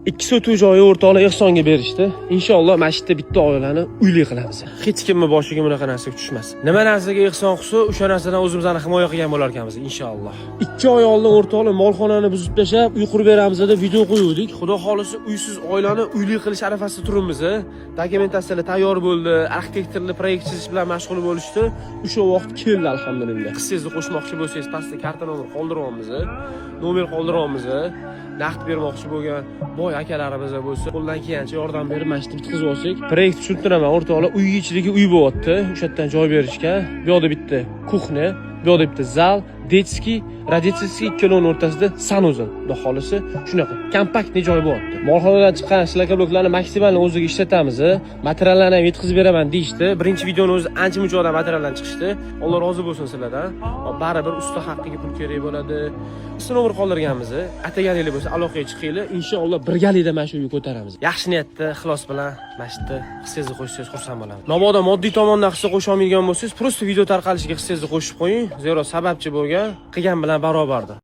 2 sotuv joyi o'rtoqlar ehsonga berishdi. Inshaalloh masjidda bitta oilani uyli qilamiz. Hech kimni boshiga bunaqa narsa tushmasin. Nima narsaga ehson qilsa, o'sha narsadan o'zimizni himoya qilgan bo'lar ekanmiz inshaalloh. 2 oy oldin o'rtoqlar molxonani buzib tashlab, uy qurib beramiz deb video qo'yuvdik. Xudo xolisi uysiz oilani uyli qilish arafasida turibmiz. Dokumentatsiyalar tayyor bo'ldi, arxitektorlar proyekt chizish bilan mashg'ul bo'lishdi. O'sha vaqt keldi alhamdulillah. Qissangizni qo'shmoqchi bo'lsangiz, pastda karta nomer qoldiryapmiz. Nomer qoldiryapmiz. Naqd bermoqchi bo'lgan boy akalarimiz bo'lsa, qo'ldan kelgancha yordam berib masjidni bitkazib olsak. Proyekt tushuntiraman o'rtoqlar, uy ichidagi uy bo'lyapti. O'sha yerdan joy berishga. Bu yoqda bitta kuxna, bu yoqda bitta zal, detskiy, roditskiy ikkalovining o'rtasida sanuzil. Xudo xolisi shunaqa kompaktniy joy bo'lyapti. Molxonadan chiqqan shlaka bloklarni maksimal o'ziga ishlatamiz. Materiallarni ham yetkazib beraman deyishdi. Birinchi videoni o'zi ancha-muncha odam materialdan chiqishdi. Alloh rozi bo'lsin sizlardan. Baribir usta haqqiga pul kerak bo'ladi. Nomer qoldirganmiz. Ataganinglar bo'lsa aloqaga chiqinglar. Inshaalloh birgalikda mana shu uyni ko'taramiz. Yaxshi niyatda, ixlos bilan masjidda hissangizni qo'shsangiz xursand bo'laman. Mabodo moddiy tomondan hissa qo'sha olmaydigan bo'lsangiz, prosta video tarqalishiga hissangizni qo'shib qo'ying. Zero sababchi bo'lgan qilgan bilan barobardir.